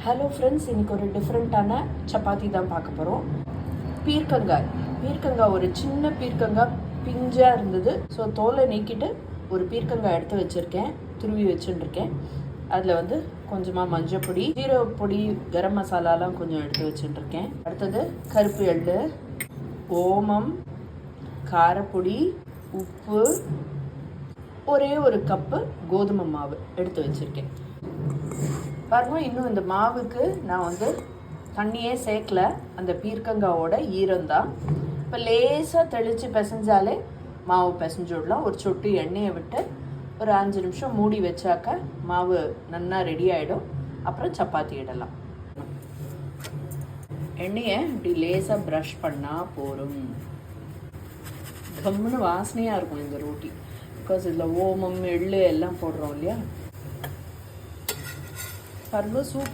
Hello friends, இன்றைக்கி ஒரு டிஃப்ரெண்ட்டான சப்பாத்தி தான் பார்க்க போகிறோம். பீர்க்கங்காய் ஒரு சின்ன பீர்க்கங்காய் பிஞ்சாக இருந்தது. ஸோ தோலை நீக்கிட்டு ஒரு பீர்க்கங்காய் எடுத்து வச்சுருக்கேன், துருவி வச்சுட்டுருக்கேன். அதில் கொஞ்சமாக மஞ்சள் பொடி, ஜீரகப்பொடி, கரம் மசாலாலாம் கொஞ்சம் எடுத்து வச்சுட்டுருக்கேன். அடுத்தது கருப்பு எள்ளு, ஓமம், காரப்பொடி, உப்பு, ஒரே ஒரு கப்பு கோதுமை மாவு எடுத்து வச்சுருக்கேன். பாருங்கள், இன்னும் இந்த மாவுக்கு நான் தண்ணியே சேர்க்கல, அந்த பீர்க்கங்காவோட ஈரம்தான். இப்போ லேசாக தெளித்து பிசைஞ்சாலே மாவு பிசைஞ்சு விடலாம். ஒரு சொட்டு எண்ணெயை விட்டு ஒரு 5 நிமிஷம் மூடி வச்சாக்க மாவு நல்லா ரெடி ஆகிடும். அப்புறம் சப்பாத்தி இடலாம். எண்ணெயை இப்படி லேசாக ப்ரஷ் பண்ணால் போகும். கம்முன்னு வாசனையாக இருக்கும் இந்த ரோட்டி. பிகாஸ் இதில் ஓமம், எள்ளு எல்லாம் போடுறோம் இல்லையா. பாருங்க,